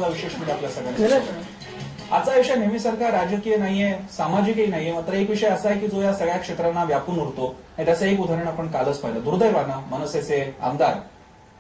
माझा विशेष म्हणजे आपल्या सगळ्यांना आजचा विषय नेहमीसारखा राजकीय नाहीये, सामाजिकही नाहीये, मात्र एक विषय असा आहे की जो या सगळ्या क्षेत्रांना व्यापून उरतो आणि त्याचं एक उदाहरण आपण कालच पाहिलं. दुर्दैवानं मनसेचे आमदार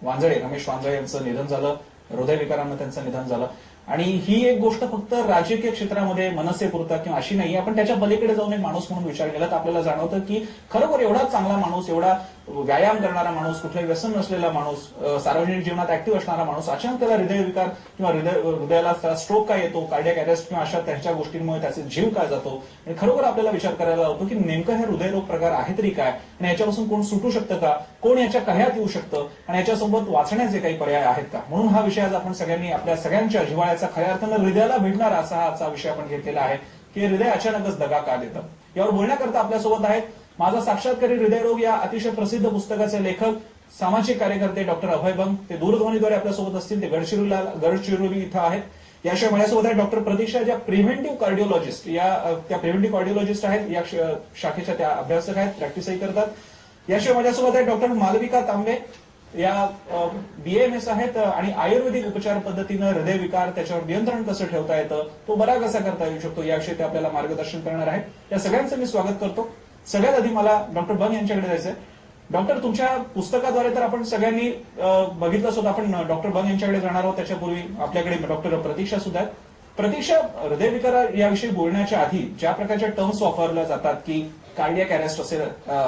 वांजळे, रमेश वांजळे यांचं निधन झालं. हृदयविकारानं त्यांचं निधन झालं आणि ही एक गोष्ट फक्त राजकीय क्षेत्रामध्ये मनसेपुरता किंवा अशी नाही, आपण त्याच्या पलीकडे जाऊन एक माणूस म्हणून विचार केला तर आपल्याला जाणवतं की खरोखर एवढा चांगला माणूस, एवढा व्यायाम करणारा माणूस, कुठलंही व्यसन नसलेला माणूस, सार्वजनिक जीवनात ऍक्टिव्ह असणारा माणूस, अचानक त्याला हृदयविकार किंवा हृदयाला स्ट्रोक काय येतो, कार्डियक अरेस्ट किंवा अशा त्याच्या गोष्टींमुळे त्याचे जीव काय जातो आणि खरोखर आपल्याला विचार करायला होतो की नेमकं हे हृदयरोग प्रकार आहे तरी काय आणि याच्यापासून कोण सुटू शकतं का, कोण याच्या कह्यात येऊ शकतं आणि याच्यासोबत वाचण्याचे काही पर्याय आहेत का. म्हणून हा विषय आज आपण सगळ्यांनी आपल्या सगळ्यांच्या जिव्हाळ्याचा खऱ्या अर्थानं हृदयाला भेटणारा असा हा आजचा विषय आपण घेतलेला आहे की हृदय अचानकच दगा का देतं. यावर बोलण्याकरता आपल्यासोबत आहेत माझा साक्षात्कारी हृदयरोग या अतिशय प्रसिद्ध पुस्तकाचे लेखक, सामाजिक कार्यकर्ते डॉक्टर अभय बंग. ते दूरध्वनीद्वारे आपल्यासोबत असतील. ते गडचिरोली इथं आहेत. याशिवाय माझ्यासोबत आहेत डॉक्टर प्रतीक्षा, ज्या प्रिव्हेंटिव्ह कार्डिओलॉजिस्ट त्या प्रिव्हेंटिव्ह कार्डिओलॉजिस्ट आहेत, या शाखेच्या त्या अभ्यासक आहेत, प्रॅक्टिसही करतात. याशिवाय माझ्यासोबत आहेत डॉक्टर मालविका तांबे, या BAMS आहेत आणि आयुर्वेदिक उपचार पद्धतीनं हृदयविकार त्याच्यावर नियंत्रण कसं ठेवता येतं, तो बरा कसा करता येऊ शकतो, याविषयी ते आपल्याला मार्गदर्शन करणार आहेत. या सगळ्यांचं मी स्वागत करतो. सगळ्यात आधी मला डॉक्टर बंग यांच्याकडे जायचंय. डॉक्टर, तुमच्या पुस्तकाद्वारे तर आपण सगळ्यांनी बघितलं सुद्धा, आपण डॉक्टर बंग यांच्याकडे जाणार आहोत. त्याच्यापूर्वी आपल्याकडे डॉक्टर प्रतीक्षा सुद्धा आहेत. प्रतीक्षा, हृदयविकार याविषयी बोलण्याच्या आधी ज्या प्रकारच्या टर्म्स वापरल्या जातात की कार्डियक अरेस्ट असेल,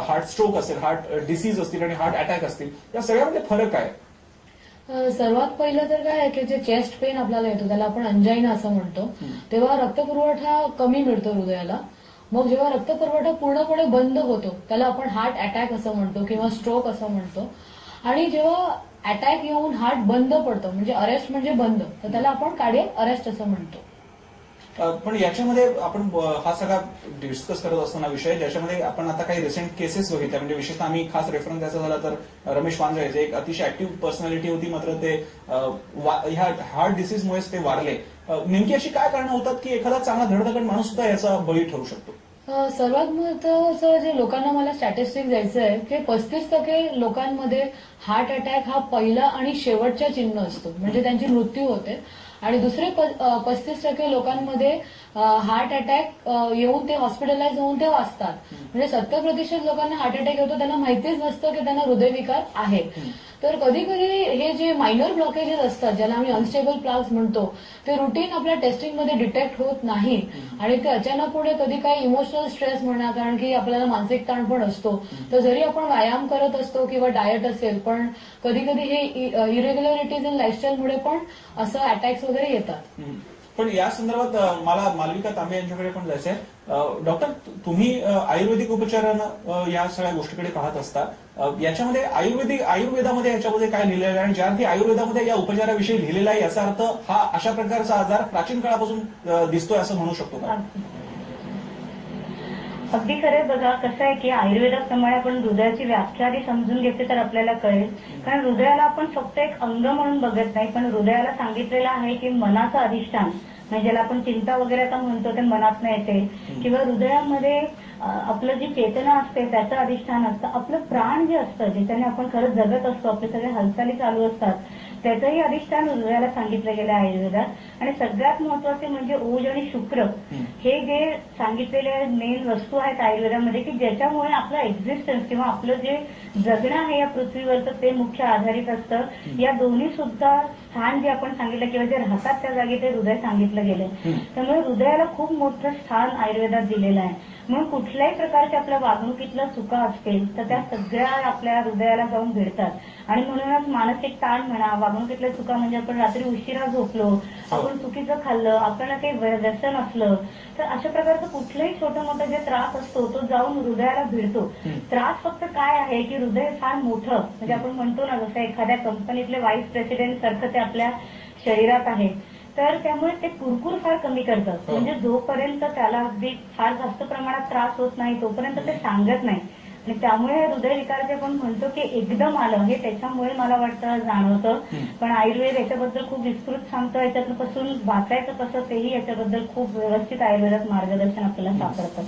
हार्ट स्ट्रोक असेल, हार्ट डिसीज असतील आणि हार्ट अटॅक असतील, या सगळ्यामध्ये फरक आहे? सर्वात पहिलं तर काय आहे की जे चेस्ट पेन आपल्याला येतो त्याला आपण अंजायना असं म्हणतो, तेव्हा रक्तपुरवठा कमी मिळतो हृदयाला. मग जेव्हा रक्तपुरवठा पूर्णपणे बंद होतो त्याला आपण हार्ट अटॅक असं म्हणतो किंवा स्ट्रोक असं म्हणतो. आणि जेव्हा अटॅक येऊन हार्ट बंद पडतो, म्हणजे अरेस्ट म्हणजे बंद, तर त्याला आपण कार्डियक अरेस्ट असं म्हणतो. पण याच्यामध्ये आपण हा सगळा डिस्कस करत असताना विषय ज्याच्यामध्ये आपण आता काही रिसेंट केसेस बघितल्या, म्हणजे विशेषतः आम्ही खास रेफरन्स द्यायचा झाला तर रमेश वांजळे, जे एक अतिशय ऍक्टिव्ह पर्सनॅलिटी होती, मात्र ते ह्या हार्ट डिसीजमुळेच ते वारले. नेमकी अशी काय कारणं होतात की एखादा चांगला धडधाकट माणूस सुद्धा याचा बळी ठरू शकतो? सर्वात महत्वाचं जे लोकांना मला स्टॅटिस्टिक्स द्यायचं आहे की 35% लोकांमध्ये हार्ट अटॅक हा पहिला आणि शेवटचा चिन्ह असतो, म्हणजे त्यांची मृत्यू होते. आणि दुसरे 35% लोकांमध्ये हार्ट अटॅक येऊन ते हॉस्पिटलाइज होऊन ते वाचतात. म्हणजे 70% लोकांना हार्ट अटॅक येतो त्यांना माहितीच नसतं की त्यांना हृदयविकार आहे. तर कधी कधी हे जे मायनर ब्लॉकेजेस असतात, ज्याला आम्ही अनस्टेबल प्लाग्स म्हणतो, ते रुटीन आपल्या टेस्टिंगमध्ये डिटेक्ट होत नाही आणि ते अचानक पुढे कधी काही इमोशनल स्ट्रेस म्हणा, कारण की आपल्याला मानसिक ताण पण असतो, तर जरी आपण व्यायाम करत असतो किंवा डाएट असेल, पण कधी कधी हे इरेग्युलरिटीज इन लाईफस्टाईलमुळे पण असं अटॅक्स वगैरे येतात. पण या संदर्भात मला मालविका तांबे यांच्याकडे पण जायचंय. डॉक्टर, तुम्ही आयुर्वेदिक उपचारानं या सगळ्या गोष्टीकडे पाहत असता. याच्यामध्ये आयुर्वेदामध्ये याच्यामध्ये काय लिहिलेलं आहे आणि ज्या अर्थी आयुर्वेदामध्ये या उपचाराविषयी लिहिलेला आहे याचा अर्थ हा अशा प्रकारचा आजार प्राचीन काळापासून दिसतोय असं म्हणू शकतो का? अगदी खरे. बघा कसं आहे की आयुर्वेदाप्रमाणे आपण हृदयाची व्याख्या आधी समजून घेतली तर आपल्याला कळेल. कारण हृदयाला आपण फक्त एक अंग म्हणून बघत नाही, पण हृदयाला सांगितलेलं आहे की मनाचं अधिष्ठान, म्हणजे ज्याला आपण चिंता वगैरे आता म्हणतो ते मनातनं येते, किंवा हृदयामध्ये आपलं जी चेतना असते त्याचं अधिष्ठान असतं. आपलं प्राण जे असतं, ज्याच्याने आपण खरंच जगत असतो, आपले सगळे हालचाली चालू असतात, त्याचंही अधिष्ठान हृदयाला सांगितलं गेलं आहे आयुर्वेदात. आणि सगळ्यात महत्वाचे म्हणजे ओज आणि शुक्र, हे जे सांगितलेले मेन वस्तू आहेत आयुर्वेदामध्ये की ज्याच्यामुळे आपलं एक्झिस्टन्स किंवा आपलं जे जगणं आहे या पृथ्वीवरचं ते मुख्य आधारित असतं. या दोन्ही सुद्धा स्थान जे आपण सांगितलं किंवा जे राहतात त्या जागी ते हृदय सांगितलं गेलं. त्यामुळे हृदयाला खूप मोठं स्थान आयुर्वेदात दिलेलं आहे. म्हणून कुठल्याही प्रकारच्या आपल्या वागणुकीतल्या चुका असतील तर त्या सगळ्या आपल्या हृदयाला जाऊन भिडतात. आणि म्हणूनच मानसिक ताण म्हणा, वागणुकीतल्या चुका म्हणजे आपण रात्री उशिरा झोपलो, आपण चुकीचं खाल्लं, आपल्याला काही व्यसन असलं, तर अशा प्रकारचं कुठलंही छोटं मोठं जे त्रास असतो तो जाऊन हृदयाला भिडतो. त्रास फक्त काय आहे की हृदय फार मोठं, म्हणजे आपण म्हणतो ना जसं एखाद्या कंपनीतले व्हाईस प्रेसिडेंट सारखं ते आपल्या शरीरात आहे, तर त्यामुळे ते कुरकुर फार कमी करतं. म्हणजे जोपर्यंत त्याला अगदी फार जास्त प्रमाणात त्रास होत नाही तोपर्यंत ते सांगत नाही. आणि त्यामुळे हृदयविकार जे आपण म्हणतो की एकदम आलं हे त्याच्यामुळे मला वाटतं जाणवतं. पण आयुर्वेद याच्याबद्दल खूप विस्तृत सांगतो, याच्यापासून वाचायचं कसं तेही याच्याबद्दल खूप व्यवस्थित आयुर्वेदात मार्गदर्शन आपल्याला सापडतं.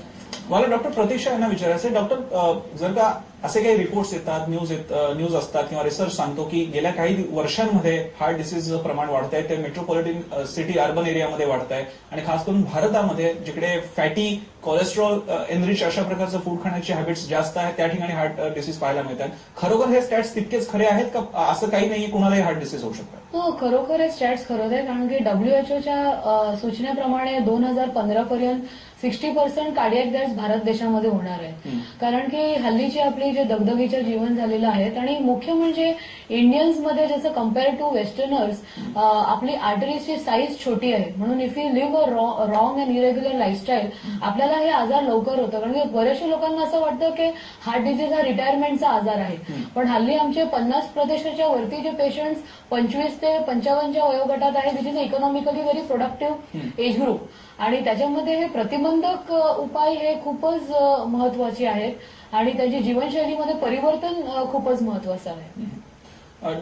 मला डॉक्टर प्रतीक्षा यांना विचारायचं, डॉक्टर जर का असे काही रिपोर्ट्स येतात, न्यूज असतात किंवा रिसर्च सांगतो की गेल्या काही वर्षांमध्ये हार्ट डिसीजचं प्रमाण वाढत आहे, ते मेट्रोपॉलिटन सिटी अर्बन एरियामध्ये वाढत आहे आणि खास करून भारतामध्ये जिकडे फॅटी कोलेस्ट्रॉल एनरिच अशा प्रकारचं फूड खाण्याची हॅबिट्स जास्त आहेत त्या ठिकाणी हार्ट डिसीज पाहायला मिळतात. खरोखर हे स्टॅट्स तितकेच खरे आहेत का असं काही नाहीये कुणालाही हार्ट डिसीज होऊ शकतं? हो, खरोखर हे स्टॅट्स खरंच आहे, कारण की WHOच्या सूचनेप्रमाणे 2015 पर्यंत 60% कार्डियक डेथ्स भारत देशामध्ये होणार आहे. कारण की हल्लीची आपली जे दगदगीचं जीवन झालेलं आहे आणि मुख्य म्हणजे इंडियन्समध्ये जसं कम्पेअर टू वेस्टर्नर्स आपली आर्टरीजची साईज छोटी आहे, म्हणून if you live a wrong and irregular lifestyle आपल्याला हे आजार लवकर होतं. कारण की बऱ्याचशा लोकांना असं वाटतं की हार्ट डिसीज हा रिटायरमेंटचा आजार आहे, पण हल्ली आमचे 50% वरती जे पेशंट्स 25 ते 55च्या वयोगटात आहे, which is economically very productive age group, आणि त्याच्यामध्ये हे प्रतिबंधक उपाय हे खूपच महत्वाचे आहेत आणि त्याची जीवनशैलीमध्ये परिवर्तन खूपच महत्वाचं आहे.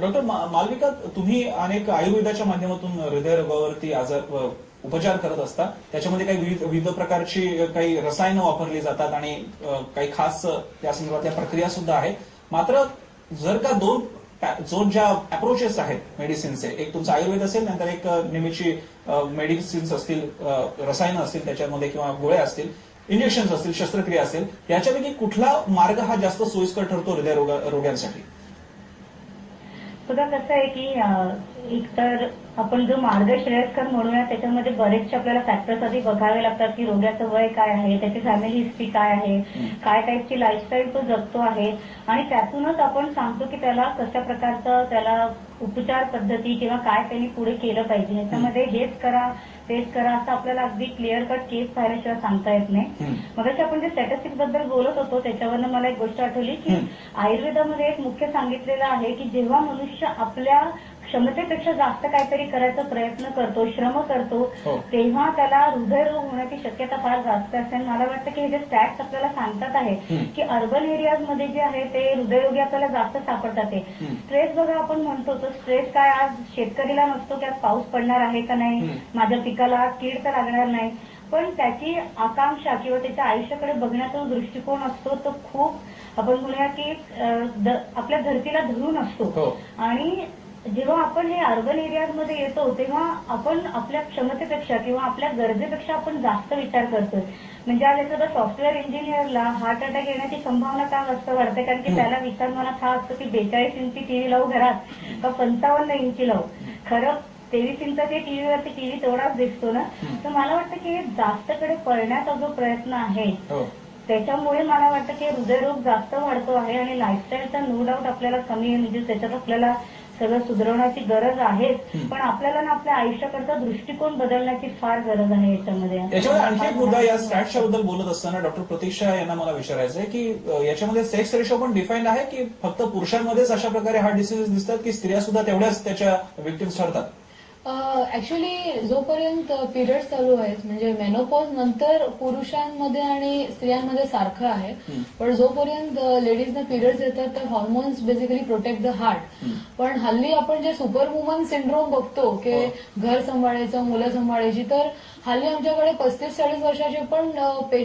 डॉक्टर मालविका, तुम्ही अनेक आयुर्वेदाच्या माध्यमातून हृदयरोगावरती उपचार करत असता. त्याच्यामध्ये काही विविध प्रकारची काही रसायनं वापरली जातात आणि काही खास त्या संदर्भातल्या प्रक्रिया सुद्धा आहेत. मात्र जर का दोन ज्या अप्रोचेस आहेत मेडिसिनचे, एक तुमचं आयुर्वेद असेल, नंतर एक नेहमीची मेडिसिन्स असतील, रसायनं असतील त्याच्यामध्ये किंवा गोळ्या असतील, इंजेक्शन्स असतील, शस्त्रक्रिया असेल, याच्यापैकी कुठला मार्ग हा जास्त सोयीस्कर ठरतो हृदयरोगांसाठी? बघा कसं आहे की एकतर आपण जो मार्ग श्रेयस्कर म्हणूया त्याच्यामध्ये बरेचसे आपल्याला फॅक्टर्स आधी बघावे लागतात की रोग्याचं वय काय आहे, त्याची फॅमिली हिस्ट्री काय आहे, काय टाईपची लाईफस्टाईल तो जगतो आहे, आणि त्यातूनच आपण सांगतो की त्याला कशा प्रकारचं त्याला उपचार पद्धती किंवा काय त्यांनी पुढे केलं पाहिजे. याच्यामध्ये हेच करा तेच करा असं आपल्याला अगदी क्लिअर कट केस पाहिल्याशिवाय सांगता येत नाही. मगाशी आपण जे स्टॅटिस्टिक्स बद्दल बोलत होतो त्याच्यावरनं मला एक गोष्ट आठवली की आयुर्वेदामध्ये एक मुख्य सांगितलेलं आहे की जेव्हा मनुष्य आपल्या क्षमतेपेक्षा जास्त काहीतरी करायचा प्रयत्न करतो, श्रम करतो, तेव्हा त्याला हृदयरोग होण्याची शक्यता फार जास्त असते. मला वाटतं की हे जे स्टॅट्स आपल्याला सांगतात आहे की अर्बन एरियाजमध्ये जे आहे ते हृदयरोगी आपल्याला जास्त सापडतात. स्ट्रेस बघा आपण म्हणतो तो स्ट्रेस काय आज शेतकरीला नसतो की आज पाऊस पडणार आहे का नाही, माझ्या पिकाला कीड तर लागणार नाही, पण त्याची आकांक्षा किंवा त्याच्या आयुष्याकडे बघण्याचा जो दृष्टिकोन असतो तो खूप आपण म्हणूया की आपल्या धरतीला धरून असतो. आणि जेव्हा आपण हे अर्बन एरियामध्ये येतो तेव्हा आपण आपल्या क्षमतेपेक्षा किंवा आपल्या गरजेपेक्षा आपण जास्त विचार करतोय. म्हणजे आज एखादा सॉफ्टवेअर इंजिनियरला हार्ट अटॅक येण्याची संभावना का जास्त वाढते, कारण की त्याला विचार मनात हा असतो की 42 इंची टीव्ही लावू घरात का 55 इंची लावू. खरं 23 इंचाच्या टीव्हीवरती टीव्ही तेवढाच दिसतो ना. तर मला वाटतं की जास्तकडे पळण्याचा जो प्रयत्न आहे त्याच्यामुळे मला वाटतं की हृदयरोग जास्त वाढतो आहे आणि लाईफस्टाईलचा नो डाऊट आपल्याला कमी आहे. म्हणजे त्याच्यात आपल्याला सगळं सुधारण्याची गरज आहे, पण आपल्याला ना आपल्या आयुष्याकडचा दृष्टिकोन बदलण्याची फार गरज आहे याच्यामध्ये. आणखी एक मुद्दा या स्टॅट्सच्या बद्दल बोलत असताना डॉक्टर प्रतीक्षा यांना मला विचारायचं आहे की याच्यामध्ये सेक्स रेशो पण डिफाईन्ड आहे की फक्त पुरुषांमध्येच अशा प्रकारे हार्ट डिसीजेस दिसतात की स्त्रिया सुद्धा तेवढ्याच त्याच्या विक्टिम्स ठरतात? ऍक्च्युली जोपर्यंत पिरियड्स चालू आहेत म्हणजे मेनोपॉज नंतर पुरुषांमध्ये आणि स्त्रियांमध्ये सारखं आहे, पण जोपर्यंत लेडीजना पिरियड्स येतात तर hormones basically protect the heart. पण हल्ली आपण जे सुपर वुमन सिंड्रोम बघतो की घर सांभाळायचं, मुलं सांभाळायची, तर हल्ली आमच्याकडे 35-40 वर्षाचे पण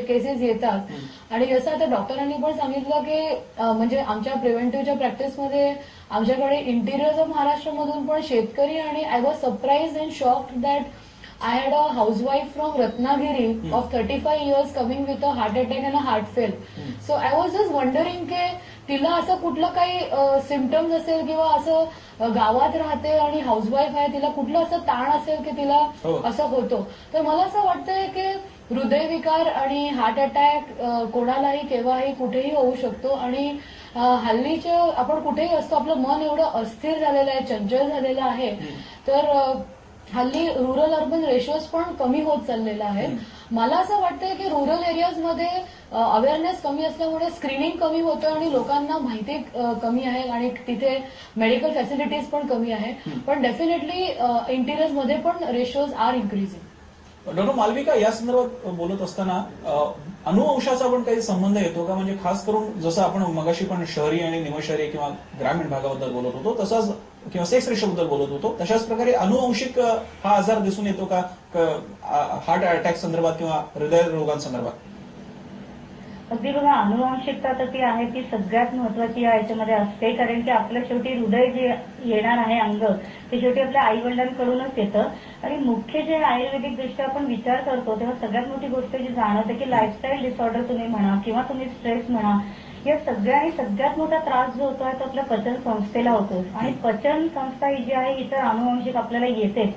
केसेस येतात. आणि जसं आता डॉक्टरांनी पण सांगितलं की म्हणजे आमच्या प्रिव्हेंटिव्हच्या प्रॅक्टिसमध्ये आमच्याकडे इंटिरियर ऑफ महाराष्ट्रामधून पण शेतकरी, आणि I was surprise and shocked that I had a housewife from Ratnagiri of 35 years coming with a heart attack and a heart fail. So I was just wondering की तिला असं कुठलं काही सिम्पटम्स असेल किंवा असं गावात राहते आणि हाऊसवाईफ आहे, तिला कुठलं असं ताण असेल की तिला असं होतो. तर मला असं वाटतंय की हृदयविकार आणि हार्ट अटॅक कोणालाही केव्हाही कुठेही होऊ शकतो. आणि हल्लीच्या आपण कुठेही असतो आपलं मन एवढं अस्थिर झालेलं आहे, चंचल झालेलं आहे, तर हल्ली रुरल अर्बन रेशोज पण कमी होत चाललेला आहे. मला असं वाटतंय की रुरल एरियाजमध्ये अवेअरनेस कमी असल्यामुळे स्क्रीनिंग कमी होतं आणि लोकांना माहिती कमी आहे आणि तिथे मेडिकल फॅसिलिटीज पण कमी आहे. पण डेफिनेटली इंटिरियर्समध्ये पण ratios are increasing. Doctor Malavika, या संदर्भात बोलत असताना अनुवंशाचा पण काही संबंध येतो का? म्हणजे खास करून जसं आपण मगाशी पण शहरी आणि निमशहरी किंवा ग्रामीण भागाबद्दल बोलत होतो तसाच, किंवा सेक्स रेशोबद्दल बोलत होतो, तशाच प्रकारे अनुवंशिक हा आजार दिसून येतो का हार्ट अटॅक संदर्भात किंवा हृदयरोगांसंदर्भात? अगदी बघा, अनुवांशिकता तर ती आहे, ती सगळ्यात महत्वाची याच्यामध्ये असते. कारण की आपलं शेवटी हृदय जे येणार आहे अंग, ते शेवटी आपल्या आई वडिलांकडूनच येतं. आणि मुख्य जे आयुर्वेदिक दृष्ट्या आपण विचार करतो तेव्हा सगळ्यात मोठी गोष्ट जी जाणवते की लाईफस्टाईल डिसऑर्डर तुम्ही म्हणा किंवा तुम्ही स्ट्रेस म्हणा, या सगळ्यांनी सगळ्यात मोठा त्रास जो होतो आहे तो आपल्या पचन संस्थेला होतो. आणि पचन संस्था ही जी आहे ही तर अनुवांशिक आपल्याला येतेच.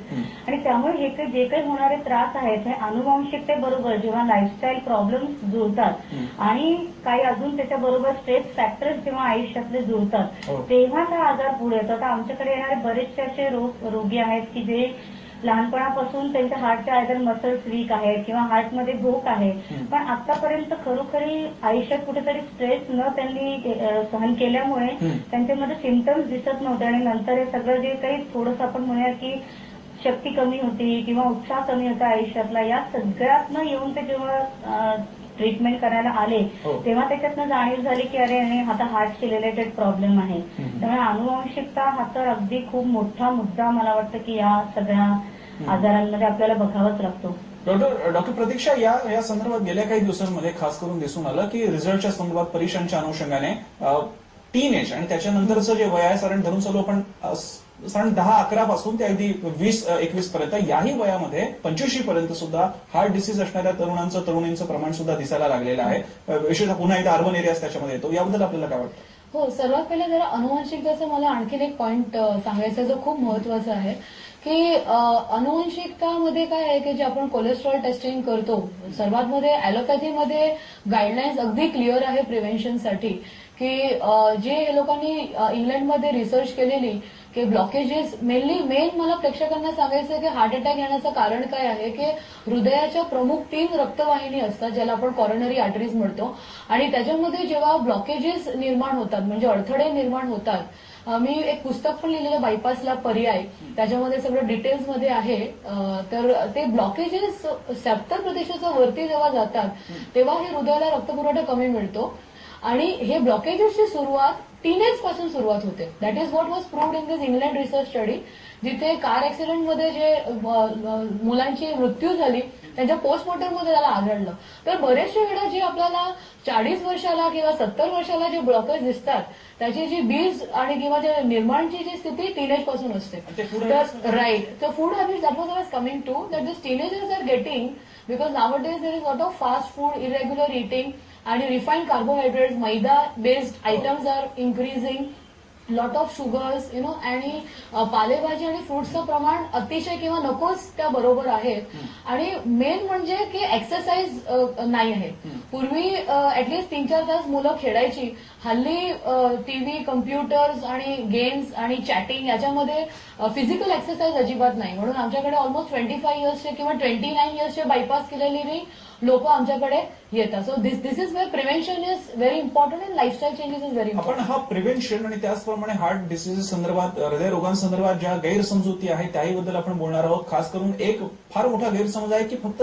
आणि त्यामुळे हे जे काही होणारे त्रास आहेत हे अनुवांशिकतेबरोबर जेव्हा लाईफस्टाईल प्रॉब्लेम्स जुळतात आणि काही अजून त्याच्याबरोबर स्ट्रेस फॅक्टर्स जेव्हा आयुष्यातले जुळतात तेव्हा हा आजार पुढे येतो. आता आमच्याकडे येणारे बरेचसे असे रोगी आहेत की जे लहानपणापासून त्यांच्या हार्टच्या आयदर मसल्स वीक आहेत किंवा हार्टमध्ये भोक आहे, पण आतापर्यंत खरोखरी आयुष्यात कुठेतरी स्ट्रेस न त्यांनी सहन केल्यामुळे त्यांच्यामध्ये सिम्पटम्स दिसत नव्हते. आणि नंतर हे सगळं जे काही थोडंसं आपण म्हणूया की शक्ती कमी होती किंवा उत्साह कमी होता आयुष्यातला, या सगळ्यातनं येऊन ते जेव्हा ट्रीटमेंट करायला आले तेव्हा त्याच्यातनं जाणीव झाली की अरे आता हार्टशी रिलेटेड प्रॉब्लेम आहे. त्यामुळे अनुवांशिकता हा तर अगदी खूप मोठा मुद्दा मला वाटतं की या सगळ्या आजारांमध्ये आपल्याला बघावाच लागतो. डॉक्टर प्रतीक्षा, या संदर्भात गेल्या काही दिवसांमध्ये खास करून दिसून आलं की रिझल्टच्या संदर्भात परीक्षांच्या अनुषंगाने टीन एज आणि त्याच्यानंतरचं जे वय आहे साधारण धरून चालू आपण साधारण 10-11 पासून ते अगदी 20-21 पर्यंत, याही वयामध्ये 25 पर्यंत सुद्धा हार्ट डिसीज असणाऱ्या तरुणींचं प्रमाण सुद्धा दिसायला लागलेलं आहे. विशेषतः पुन्हा एकदा अर्बन एरियाज त्याच्यामध्ये येतो. याबद्दल आपल्याला काय वाटतं? हो, सर्वात पहिले जरा अनुवांशिकतेचं मला आणखीन एक पॉइंट सांगायचं जो खूप महत्वाचा आहे की अनुवंशिकतामध्ये काय आहे की जे आपण कोलेस्ट्रॉल टेस्टिंग करतो, सर्वात मध्ये ॲलोपॅथीमध्ये गाईडलाईन्स अगदी क्लिअर आहे प्रिव्हेन्शनसाठी की जे लोकांनी इंग्लंडमध्ये रिसर्च केलेली की ब्लॉकेजेस मेन मला प्रेक्षकांना सांगायचं की हार्ट अटॅक येण्याचं कारण काय आहे की हृदयाच्या प्रमुख 3 रक्तवाहिनी असतात ज्याला आपण कॉरोनरी आर्टरीज म्हणतो. आणि त्याच्यामध्ये जेव्हा ब्लॉकेजेस निर्माण होतात म्हणजे अडथळे निर्माण होतात, मी एक पुस्तक पण लिहिलेलं बायपासला पर्याय, त्याच्यामध्ये सगळं डिटेल्समध्ये आहे. तर ते ब्लॉकेजेस 70% वरती जेव्हा जातात तेव्हा हे हृदयाला रक्तपुरवठा कमी मिळतो. आणि हे ब्लॉकेजेसची सुरुवात टीनेज पासून सुरुवात होते. That is what was proved in this England research study, जिथे कार ऍक्सिडेंटमध्ये जे मुलांची मृत्यू झाली त्यांच्या पोस्टमॉर्टममध्ये त्याला आढळलं. तर बरेचशे वेळा जे आपल्याला 40 वर्षाला किंवा 70 वर्षाला जे ब्लॉकेज दिसतात त्याची जी बीज आणि किंवा जे निर्माणची जी स्थिती टीनेज पासून असते. तर राईट, तर food habits that was I was coming to that this teenagers are getting because nowadays there is lot of fast food, irregular eating आणि refined carbohydrates, maida based items are increasing, lot of sugars आणि पालेभाजी आणि फ्रुट्सचं प्रमाण अतिशय किंवा नकोच त्या बरोबर आहेत. आणि मेन म्हणजे की एक्सरसाइज नाही आहे. पूर्वी ऍटलिस्ट 3-4 तास मुलं खेळायची, हल्ली टीव्ही, कम्प्युटर्स आणि गेम्स आणि चॅटिंग याच्यामध्ये फिजिकल एक्सरसाइज अजिबात नाही. म्हणून आमच्याकडे ऑलमोस्ट 25 इयर्सचे किंवा 29 इयर्सचे बायपास केलेली लोक आमच्याकडे येतात. So this is where prevention is very important and lifestyle changes is very important. आपण हा प्रिव्हेन्शन आणि त्याचप्रमाणे हार्ट डिसीजेस संदर्भात, हृदयरोगांसंदर्भात ज्या गैरसमजुती आहेत त्याहीबद्दल आपण बोलणार आहोत. खास करून एक फार मोठा गैरसमज आहे की फक्त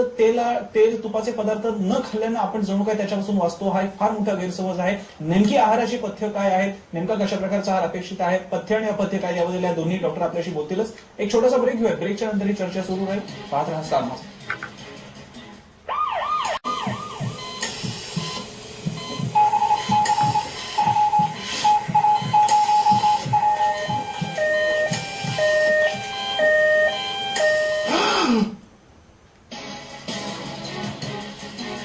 तेल तुपाचे पदार्थ न खाल्ल्यानं आपण जणू काय त्याच्यापासून वाचतो. हा एक फार मोठा गैरसमज आहे. नेमकी आहाराची पथ्य काय आहेत, नेमका कशा प्रकारचा आहार अपेक्षित आहे, पथ्य आणि अपथ्य काय, याबद्दल या दोन्ही डॉक्टर आपल्याशी बोलतीलच. एक छोटासा ब्रेक घेऊया. ब्रेकच्या नंतर ही चर्चा सुरू राहील. पाहत राहा स्टार मास्टर.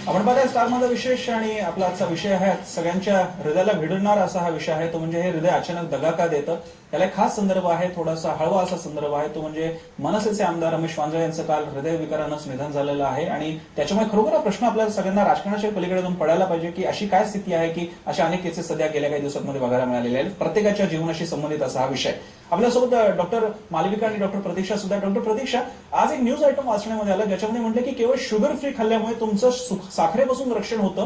आपण पाहताय स्टार माझा विशेष आणि आपला आजचा विषय आहे सगळ्यांच्या हृदयाला भिडणारा असा हा विषय आहे. तो म्हणजे हे हृदय अचानक दगा का देतं. त्याला एक खास संदर्भ आहे, थोडासा हळवा असा संदर्भ आहे. तो म्हणजे मनसेचे आमदार रमेश वांजळे यांचं काल हृदयविकारानंच निधन झालेलं आहे. आणि त्याच्यामुळे खरोखर प्रश्न आपल्याला सगळ्यांना राजकारणाच्या पलीकडे जाऊन पडायला पाहिजे की अशी काय स्थिती आहे की अशा अनेक केसेस सध्या गेल्या काही दिवसांमध्ये बघायला मिळालेल्या आहेत. प्रत्येकाच्या जीवनाशी संबंधित असा हा विषय. आपल्यासोबत डॉक्टर मालविका आणि डॉक्टर प्रतीक्षा सुद्धा. डॉक्टर प्रतीक्षा, आज एक न्यूज आयटम वाचण्यामध्ये आलं ज्याच्यामध्ये म्हटलं की केवळ शुगर फ्री खाल्ल्यामुळे तुमचं साखरेपासून रक्षण होतं,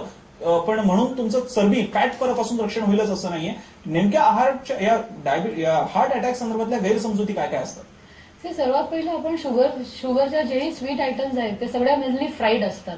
पण म्हणून तुमचं चरबी फॅटपासून रक्षण होईलच असं नाहीये. नेमक्या आहाराच्या या हार्ट अटॅक संदर्भातल्या गैरसमजुती काय काय असतात? सर्वात पहिलं आपण शुगरच्या जेही स्वीट आयटम्स आहेत ते सगळ्या मेनली फ्राईड असतात.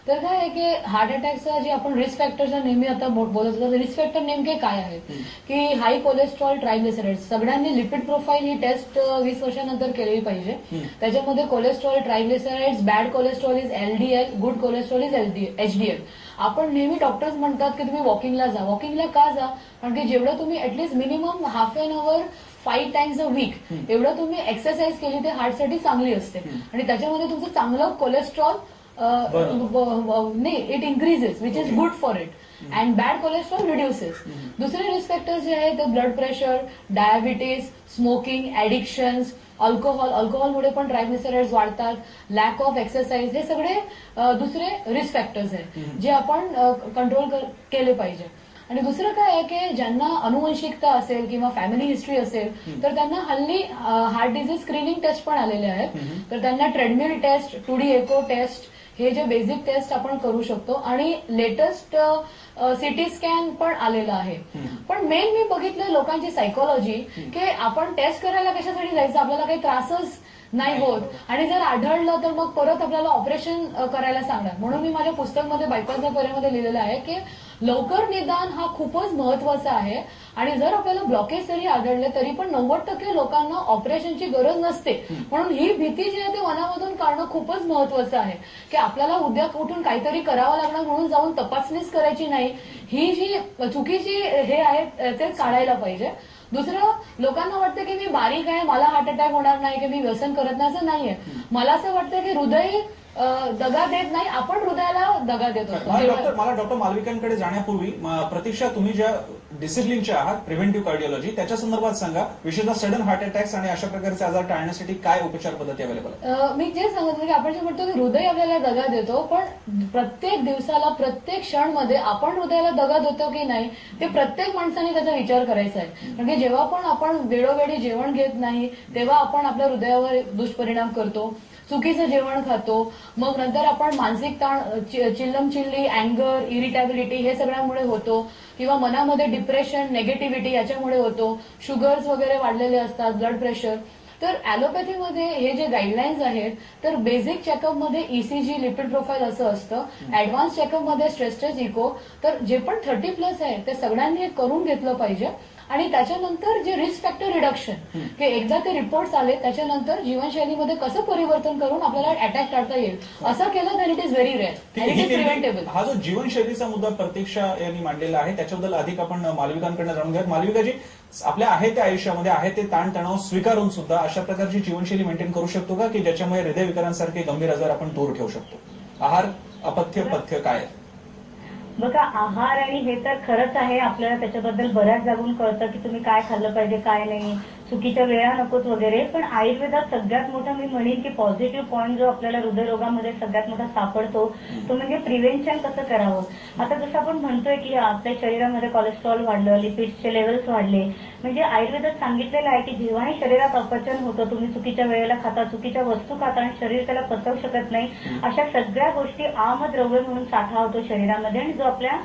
तर काय आहे की हार्ट अटॅकचा जे आपण रिस्क फॅक्टरचा नेहमी आता बोलत होतो, रिस्क फॅक्टर नेमके काय आहेत की हाय कोलेस्ट्रॉल, ट्रायग्लिसराइड. सगळ्यांनी लिपिड प्रोफाईल ही टेस्ट 20 वर्षानंतर केली पाहिजे. त्याच्यामध्ये cholesterol, triglycerides, bad cholesterol is LDL, good cholesterol is HDL. आपण नेहमी डॉक्टर्स म्हणतात की तुम्ही वॉकिंगला जा. वॉकिंगला का जा? कारण की जेवढं तुम्ही at least minimum half an our 5 times a week एवढं तुम्ही एक्सरसाइज केली ते हार्टसाठी चांगली असते. आणि त्याच्यामध्ये तुमचं चांगलं cholesterol it increases which is good for it and bad cholesterol reduces. दुसरे रिस्क फॅक्टर्स जे आहेत ते ब्लड प्रेशर, डायबिटीज, स्मोकिंग, ऍडिक्शन्स, अल्कोहोलमुळे पण ट्रायग्लिसराइड्स वाढतात, लॅक ऑफ एक्सरसाइज, हे सगळे दुसरे रिस्क फॅक्टर्स आहेत जे आपण कंट्रोल केले पाहिजे. आणि दुसरं काय आहे की ज्यांना अनुवंशिकता असेल किंवा फॅमिली हिस्ट्री असेल तर त्यांना हल्ली हार्ट डिझीज स्क्रीनिंग टेस्ट पण आलेले आहेत. तर त्यांना ट्रेडमिल टेस्ट, 2D एको टेस्ट, हे जे बेसिक टेस्ट आपण करू शकतो. आणि लेटेस्ट सिटी स्कॅन पण आलेला आहे. पण मेन मी बघितलं लोकांची सायकोलॉजी की आपण टेस्ट करायला कशासाठी जायचं, आपल्याला काही त्रासच नाही होत आणि जर आढळलं तर मग परत आपल्याला ऑपरेशन करायला सांगणार. म्हणून मी माझ्या पुस्तकमध्ये बायपासच्या पर्यामध्ये लिहिलेलं आहे की लवकर निदान हा खूपच महत्वाचा आहे. आणि जर आपल्याला ब्लॉकेज जरी आढळले तरी पण 90% लोकांना ऑपरेशनची गरज नसते. म्हणून ही भीती जी आहे ती मनामधून काढणं खूपच महत्वाचं आहे की आपल्याला उद्या उठून काहीतरी करावं लागणार म्हणून जाऊन तपासणीच करायची नाही. ही जी चुकीची हे आहे ते काढायला पाहिजे. दुसरं, लोकांना वाटतं की मी बारीक आहे, मला हार्ट अटॅक होणार नाही, की मी व्यसन करत नाही, असं नाहीये. मला असं वाटतं की हृदय दगा देत नाही, आपण हृदयाला दगा देत असतो. मला डॉक्टर मालविकांकडे जाण्यापूर्वी प्रतीक्षा, तुम्ही ज्या डिसिप्लिनच्या आहात प्रिव्हेंटिव्ह कार्डिओलॉजी, त्याच्या संदर्भात सांगा. विशेषतः सडन हार्ट अटॅक्स आणि अशा प्रकारचे आजार टाळण्यासाठी काय उपचार पद्धती अवेलेबल आहे? मी जे सांगितलं की आपण जे म्हणतो की हृदय आपल्याला दगा देतो, पण प्रत्येक दिवसाला प्रत्येक क्षणमध्ये आपण हृदयाला दगा देतो की नाही ते प्रत्येक माणसाने त्याचा विचार करायचा आहे. कारण की जेव्हा पण आपण वेळोवेळी जेवण घेत नाही तेव्हा आपण आपल्या हृदयावर दुष्परिणाम करतो, चुकीचं जेवण खातो, मग नंतर आपण मानसिक ताण, चिल्लमचिल्ली, अँगर, इरिटेबिलिटी हे सगळ्यामुळे होतो, किंवा मनामध्ये डिप्रेशन, नेगेटिव्हिटी याच्यामुळे होतो, शुगर्स वगैरे वाढलेले असतात, ब्लड प्रेशर. तर ऍलोपॅथीमध्ये हे जे गाईडलाईन्स आहेत तर बेसिक चेकअपमध्ये ECG, लिपिड प्रोफाईल असं असतं. ऍडव्हान्स चेकअपमध्ये स्ट्रेस टेस्ट, इको. तर जे पण 30+ आहे ते सगळ्यांनी करून घेतलं पाहिजे. आणि त्याच्यानंतर जे रिस्क फॅक्टर रिडक्शन, की एकदा ते रिपोर्ट्स आले त्याच्यानंतर जीवनशैलीमध्ये कसं परिवर्तन करून आपल्याला अटॅक टाळता येईल असं केलं तर it is very rare, it is preventable. हा जो जीवनशैलीचा मुद्दा प्रतीक्षा यांनी मांडलेला आहे त्याच्याबद्दल अधिक आपण मालविकांकडून जाणून घ्या. मालविकाजी, आपल्या आहे त्या आयुष्यामध्ये आहे ते ताणतणाव स्वीकारून सुद्धा अशा प्रकारची जीवनशैली मेंटेन करू शकतो का की ज्याच्यामुळे हृदयविकारांसारखे गंभीर आजार आपण दूर ठेवू शकतो? आहार, अपथ्य, पथ्य काय? बघा, आहार आणि हे तर खरंच आहे, आपल्याला त्याच्याबद्दल बऱ्याच जागून कळतं की तुम्ही काय खाल्लं पाहिजे, काय नाही, चुकीच्या वेळा नकोत वगैरे. पण आयुर्वेदात सगळ्यात मोठा मी म्हणेन की पॉझिटिव्ह पॉईंट जो आपल्याला हृदयरोगामध्ये सगळ्यात मोठा सापडतो तो म्हणजे प्रिव्हेन्शन कसं करावं. आता जसं आपण म्हणतोय की आपल्या शरीरामध्ये कोलेस्ट्रॉल वाढलं, लिपिड्सचे लेवल्स वाढले, म्हणजे आयुर्वेदात सांगितलेलं आहे की जेव्हाही शरीरात अपचन होतं, तुम्ही चुकीच्या वेळेला खाता, चुकीच्या वस्तू खाता आणि शरीर त्याला पचवू शकत नाही, अशा सगळ्या गोष्टी आमद्रव्य म्हणून साठा होतो शरीरामध्ये आणि जो आपल्या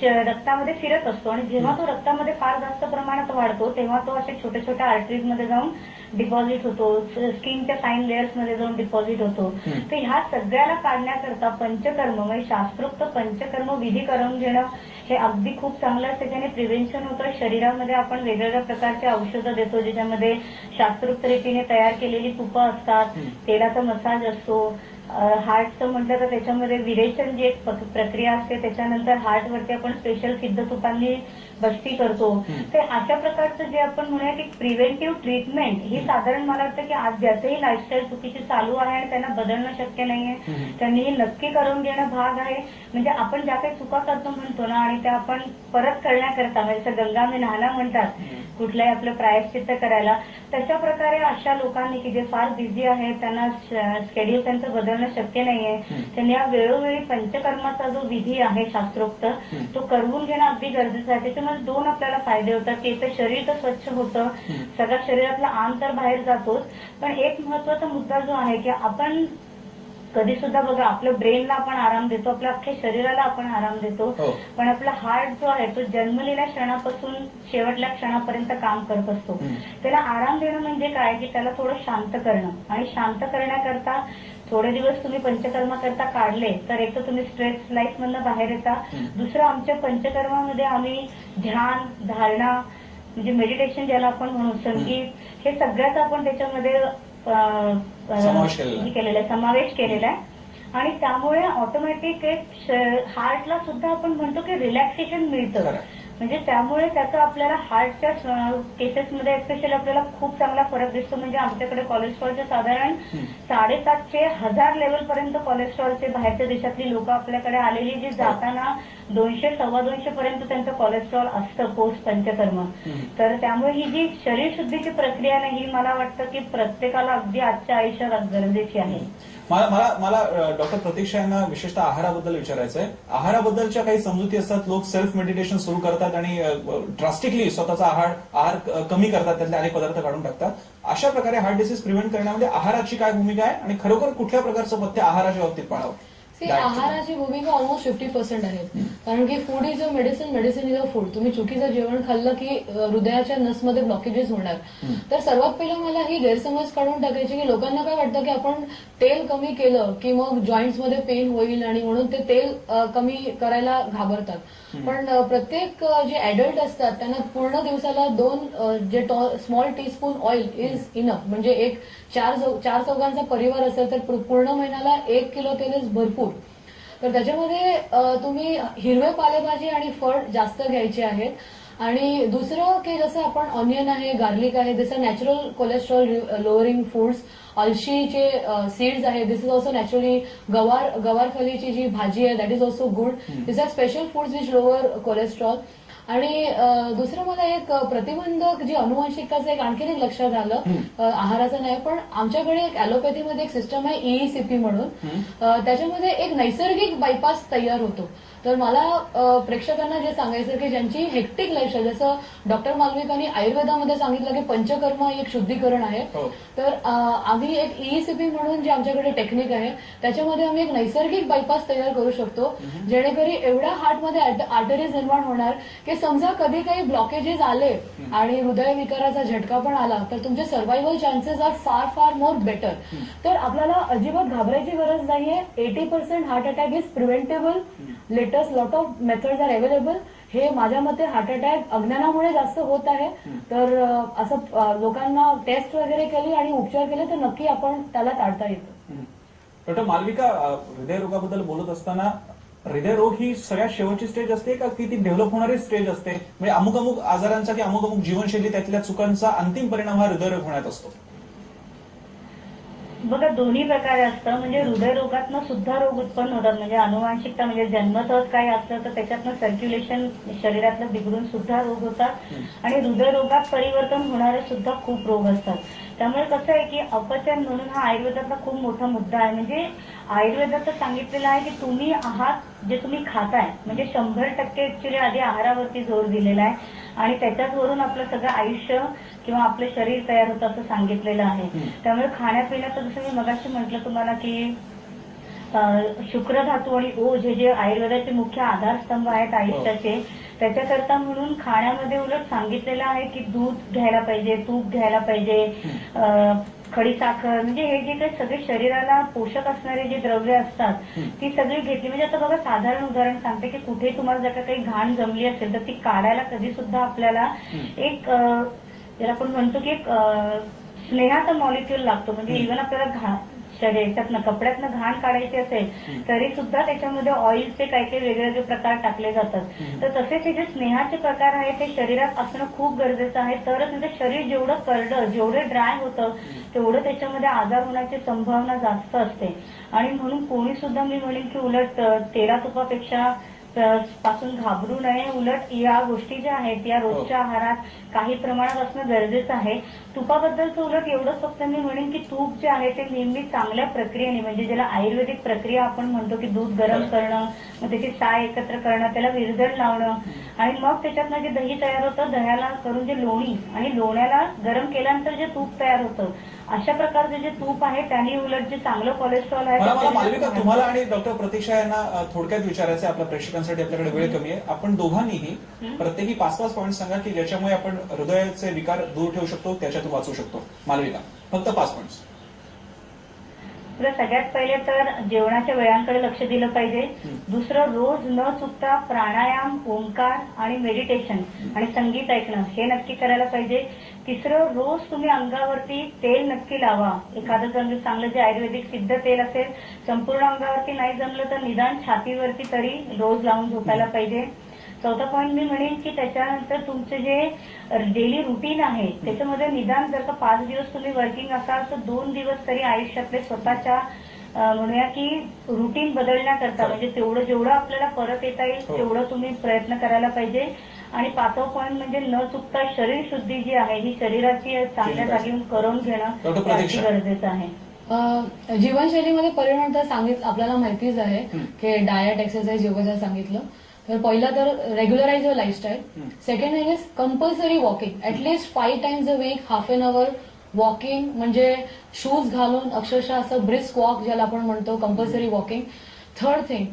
रक्तामध्ये फिरत असतो. आणि जेव्हा तो रक्तामध्ये फार जास्त प्रमाणात वाढतो तेव्हा तो अशा छोट्या छोट्या आर्टरीजमध्ये जाऊन डिपॉझिट होतो, स्किनच्या फाईन लेयर्समध्ये जाऊन डिपॉझिट होतो. तर ह्या सगळ्याला काढण्याकरता पंचकर्म म्हणजे शास्त्रोक्त पंचकर्म विधी करून घेणं हे अगदी खूप चांगलं असतं. त्याने प्रिव्हेन्शन होतं. शरीरामध्ये आपण वेगवेगळ्या प्रकारचे औषधं देतो ज्याच्यामध्ये शास्त्रोक्त रीतीने तयार केलेली तुपं असतात, तेलाचा मसाज असतो. हार्टचं म्हटलं तर त्याच्यामध्ये विरेचन जी एक प्रक्रिया असते, त्याच्यानंतर हार्टवरती आपण स्पेशल सिद्ध तुपांनी बस्ती करतो. ते अशा प्रकारचं जे आपण म्हणूया की प्रिव्हेंटिव्ह ट्रीटमेंट ही साधारण मला वाटतं की आज ज्याचंही लाईफस्टाईल चुकीची चालू आहे आणि त्यांना बदलणं शक्य नाहीये त्यांनी हे नक्की करून घेणं भाग आहे. म्हणजे आपण ज्या काही चुका करतो म्हणतो ना आणि त्या आपण परत करण्याकरता म्हणजे गंगा में नहाना म्हणतात कुठल्याही आपलं प्रायश्चित्त करायला, तशा प्रकारे अशा लोकांनी की जे फार बिझी आहेत, त्यांना शेड्यूल त्यांचं बदलणं शक्य नाहीये, त्यांनी या वेळोवेळी पंचकर्माचा जो विधी आहे शास्त्रोक्त तो करून घेणं अगदी गरजेचं आहे. त्याच्यामध्ये 2 आपल्याला फायदे होतात की एकतर शरीर तर स्वच्छ होतं, सगळ्या शरीरातला आम तर बाहेर जातोच, पण एक महत्वाचा मुद्दा जो आहे की आपण कधी सुद्धा बघा आपल्या ब्रेनला आपण आराम देतो, आपल्या अख्ख्या शरीराला आपण आराम देतो, हो. पण आपला हार्ट जो आहे तो जन्मलेल्या क्षणापासून शेवटल्या क्षणापर्यंत काम करत असतो. त्याला आराम देणं म्हणजे काय की त्याला थोडं शांत करणं, आणि शांत करण्याकरता थोडे दिवस तुम्ही पंचकर्मा करता काढले तर एक तर तुम्ही स्ट्रेस लाईफ मधनं बाहेर येता. दुसरं आमच्या पंचकर्मामध्ये आम्ही ध्यान, धारणा म्हणजे मेडिटेशन ज्याला आपण म्हणू, संगीत, हे सगळ्याच आपण त्याच्यामध्ये समावेश केलेला आहे. आणि त्यामुळे ऑटोमॅटिक एक हार्टला सुद्धा आपण म्हणतो की रिलॅक्सेशन मिळतं. म्हणजे त्यामुळे त्याचा आपल्याला हार्टच्या केसेसमध्ये एस्पेशली आपल्याला खूप चांगला फरक दिसतो. म्हणजे आमच्याकडे कोलेस्ट्रॉलचे साधारण 750-1000 लेवलपर्यंत कोलेस्ट्रॉलचे बाहेरच्या देशातली लोक आपल्याकडे आलेली, जी जाताना 200-250 पर्यंत त्यांचं कोलेस्ट्रॉल असतं पोस्ट पंचकर्म. तर त्यामुळे ही जी शरीर शुद्धीची प्रक्रिया नाही, ही मला वाटतं की प्रत्येकाला अगदी आजच्या आयुष्यात गरजेची आहे. मला डॉक्टर प्रतीक्षा यांना विशेषतः आहाराबद्दल विचारायचं आहे. आहाराबद्दलच्या काही समजुती असतात, लोक सेल्फ मेडिटेशन सुरू करतात आणि ड्रास्टिकली स्वतःचा आहार कमी करतात, त्यातले अनेक पदार्थ काढून टाकतात. अशा प्रकारे हार्ट डिसीज प्रिव्हेंट करण्यामध्ये आहाराची काय भूमिका आहे आणि खरोखर कुठल्या प्रकारचं पथ्य आहाराच्या बाबतीत पाळावं? आहाराची भूमिका ऑलमोस्ट 50% आहे. कारण की food is a medicine, medicine is a food. तुम्ही चुकीचं जेवण खाल्लं की हृदयाच्या नसमध्ये ब्लॉकेजेस होणार. तर सर्वात पहिलं मला ही गैरसमज काढून टाकायची की लोकांना काय वाटतं की आपण तेल कमी केलं की मग जॉईंट्समध्ये पेन होईल आणि म्हणून ते तेल कमी करायला घाबरतात. पण प्रत्येक जे अडल्ट असतात त्यांना पूर्ण दिवसाला 2 जे small teaspoon oil is enough. म्हणजे एक 4 चौघांचा परिवार असेल तर पूर्ण महिन्याला 1 किलो तेल इज भरपूर. तर त्याच्यामध्ये तुम्ही हिरवे पालेभाजी आणि फळ जास्त घ्यायचे आहेत. आणि दुसरं की जसं आपण ऑनियन आहे, गार्लिक आहे, this are natural cholesterol lowering foods. अळशीचे सीड्स आहे, दिस इज ऑल्सो नॅचरली. गवारफलीची जी भाजी आहे that is also good. This are special foods which lower cholesterol. आणि दुसरं मला एक प्रतिबंधक जी अनुवंशिकताचं एक आणखीन एक लक्षात आलं, आहाराचं नाही पण आमच्याकडे एक ऍलोपॅथीमध्ये एक सिस्टम आहे EECP म्हणून. त्याच्यामध्ये एक नैसर्गिक बायपास तयार होतो. तर मला प्रेक्षकांना जे सांगायचं की ज्यांची हेक्टिक लाईफस्टाईल, जसं डॉक्टर मालविकांनी आयुर्वेदामध्ये सांगितलं की पंचकर्म एक शुद्धीकरण आहे. तर आम्ही एक EECP म्हणून जे आमच्याकडे टेक्निक आहे त्याच्यामध्ये आम्ही एक नैसर्गिक बायपास तयार करू शकतो, जेणेकरून एवढ्या हार्टमध्ये आर्टरीज निर्माण होणार की समजा कधी काही ब्लॉकेजेस आले आणि हृदयविकाराचा झटका पण आला तर तुमचे सर्व्हायव्हल चान्सेस आर फार फार मोर बेटर. तर आपल्याला अजिबात घाबरायची गरज नाहीये. 80% heart attack is preventable. Latest lot of methods are available. हे माझ्या मते हार्ट अटॅक अज्ञानामुळे जास्त होत आहे. तर असं लोकांना टेस्ट वगैरे केली आणि उपचार केले तर नक्की आपण त्याला टाळता येतं. डॉक्टर मालविका, हृदयरोगाबद्दल बोलत असताना हृदयरोग ही सगळ्यात शेवटची स्टेज असते का ती डेव्हलप होणारी स्टेज असते? म्हणजे अमुक आजारांचा की अमुक जीवनशैली त्यातल्या चुकांचा अंतिम परिणाम हा हृदयरोग होण्यात असतो? बघा, दोन्ही प्रकारे असतं. म्हणजे हृदयरोगातनं सुद्धा रोग उत्पन्न होतात. म्हणजे अनुवांशिकता म्हणजे जन्मतःच काही असलं तर त्याच्यातनं सर्क्युलेशन शरीरातलं बिघडून सुद्धा रोग होतात. आणि हृदयरोगात परिवर्तन होणारे सुद्धा खूप रोग असतात. त्यामुळे कसं आहे की अपचन म्हणून हा आयुर्वेदातला खूप मोठा मुद्दा आहे. म्हणजे आयुर्वेदात सांगितलेलं आहे की तुम्ही आहात जे तुम्ही खाताय, म्हणजे 100% ऍक्च्युली आधी आहारावरती जोर दिलेला आहे आणि त्याच्यावरून आपलं सगळं आयुष्य किंवा आपलं शरीर तयार होतं असं सांगितलेलं आहे. त्यामुळे खाण्यापिण्याचं जसं मी मगाशी म्हटलं तुम्हाला की शुक्र धातू आणि ओझ हे जे आयुर्वेदाचे मुख्य आधारस्तंभ आहेत आयुष्याचे, त्याच्याकरता म्हणून खाण्यामध्ये उलट सांगितलेलं आहे की दूध घ्यायला पाहिजे, तूप घ्यायला पाहिजे, खडीसाखर, म्हणजे हे जे काही सगळे शरीराला पोषक असणारे जे द्रव्य असतात ती सगळी घेतली. म्हणजे आता बघा, साधारण उदाहरण सांगते की कुठे तुम्हाला जर काही घाण जमली असेल तर ती काढायला कधी सुद्धा आपल्याला एक ज्याला आपण म्हणतो की एक स्नेहाचा मॉलिक्यूल लागतो. म्हणजे इव्हन आपल्याला शरीरातनं कपड्यातनं घाण काढायची असेल तरी सुद्धा त्याच्यामध्ये ऑइलचे काही काही वेगवेगळे प्रकार टाकले जातात. तर तसेच हे जे स्नेहाचे प्रकार आहेत ते शरीरात असणं खूप गरजेचं आहे. तरच म्हणजे शरीर जेवढं करडं, जेवढं ड्राय होतं तेवढं त्याच्यामध्ये आजार होण्याची संभावना जास्त असते. आणि म्हणून कोणी सुद्धा मी म्हणेन की उलट तेला तुपापेक्षा पासून घाबरू नये. उलट या गोष्टी ज्या आहेत या रोजच्या आहारात काही प्रमाणात असणं गरजेचं आहे. तुपाबद्दलचं उलट एवढंच फक्त मी म्हणेन की तूप जे आहे ते नेहमी चांगल्या प्रक्रियेने, म्हणजे ज्याला आयुर्वेदिक प्रक्रिया आपण म्हणतो की दूध गरम करणं, मग त्याची साय एकत्र करणं, त्याला विरजण लावणं आणि मग त्याच्यातनं जे दही तयार होतं, दह्याला करून जे लोणी आणि लोण्याला गरम केल्यानंतर जे तूप तयार होतं, अशा प्रकारचे जे तूप आहे त्याने उलट जे चांगलं कोलेस्ट्रॉल आहे मला मालविका, तुम्हाला आणि डॉक्टर प्रतीक्षा यांना थोडक्यात विचारायचं आहे. आपल्या प्रेक्षकांसाठी आपल्याकडे वेळ कमी आहे. आपण दोघांनीही प्रत्येकी 5-5 पॉईंट सांगा की ज्याच्यामुळे आपण हृदयाचे विकार दूर ठेवू शकतो, त्याच्यातून वाचू शकतो. मालविका, फक्त 5 पॉईंट्स. तुला सगळ्यात पहिले तर जेवणाच्या वेळांकडे लक्ष दिलं पाहिजे. दुसरं, रोज न चुकता प्राणायाम, ओंकार आणि मेडिटेशन आणि संगीत ऐकणं हे नक्की करायला पाहिजे. तिसरं, रोज तुम्ही अंगावरती तेल नक्की लावा. एखादं चांगलं जे आयुर्वेदिक सिद्ध तेल असेल, संपूर्ण अंगावरती नाही जमलं तर निदान छातीवरती तरी रोज लावून झोपायला पाहिजे. चौथा पॉईंट मी म्हणेन की त्याच्यानंतर तुमचे जे डेली रुटीन आहे त्याच्यामध्ये निदान जर का 5 दिवस तुम्ही वर्किंग असाल तर 2 दिवस तरी आयुष्यातले स्वतःच्या म्हणूया की रुटीन बदलण्याकरता, म्हणजे तेवढं जेवढं आपल्याला परत येता येईल तेवढं तुम्ही प्रयत्न करायला पाहिजे. आणि 5वा पॉईंट म्हणजे न चुकता शरीर शुद्धी जी आहे ही शरीराची चांगल्या जागी करून घेणं गरजेचं आहे. जीवनशैलीमध्ये परिणाम तर आपल्याला माहितीच आहे की डायट, एक्सरसाइज, योगा सांगितलं. तर पहिला तर regularise your lifestyle. Second thing is compulsory walking. At least 5 times a week, half an hour walking, म्हणजे शूज घालून अक्षरशः असं ब्रिस्क वॉक ज्याला आपण म्हणतो, compulsory walking. Third thing,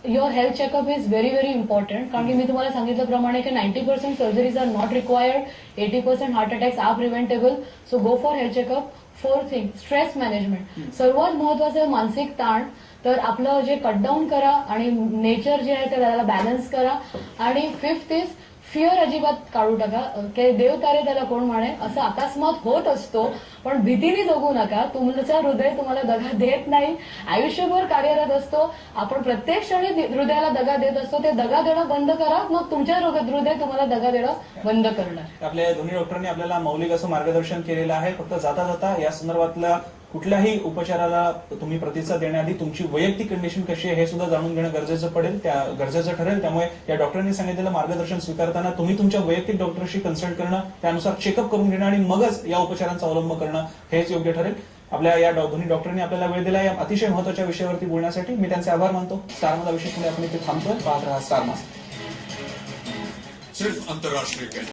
your health checkup is very very important. कारण की मी तुम्हाला सांगितल्याप्रमाणे की 90% surgeries are not required, 80% heart attacks are preventable. So go for health checkup. Fourth thing, stress management. सर्वात महत्वाचं मानसिक ताण. तर आपलं जे कटडाऊन करा आणि नेचर जे आहे त्याला बॅलन्स करा. आणि फिफ्थ इज फिअर अजिबात काढू टाका. की देव तारे त्याला कोण म्हणे, असं अकस्मात होत असतो, पण भीतीने जगू नका. तुमचं हृदय तुम्हाला दगा देत नाही, आयुष्यभर कार्यरत असतो. आपण प्रत्येक क्षणी हृदयाला दगा देत असतो. ते दगा देणं बंद करा, मग तुमच्या हृदय तुम्हाला दगा देणं बंद करणार. आपल्या दोन्ही डॉक्टरांनी आपल्याला मौलिक असं मार्गदर्शन केलेलं आहे. फक्त जाता जाता या संदर्भातल्या कुठल्याही उपचाराला तुम्ही प्रतिसाद देण्याआधी तुमची वैयक्तिक कंडिशन कशी आहे हे सुद्धा जाणून घेणं गरजेचं ठरेल. त्यामुळे या डॉक्टरांनी सांगितलेलं मार्गदर्शन स्वीकारताना तुम्ही तुमच्या वैयक्तिक डॉक्टरशी कन्सल्ट करणं, त्यानुसार चेकअप करून घेणं आणि मगच या उपचारांचा अवलंब करणं हेच योग्य ठरेल. आपल्या या दोन्ही डॉक्टरांनी आपल्याला वेळ दिला या अतिशय महत्वाच्या विषयावरती बोलण्यासाठी. मी त्यांचे आभार मानतो. स्टारमधला विषय पुढे आपण इथे थांबतोय. पाहत राहा स्टार मास्क. सिर्फ अंतर्राष्ट्रीय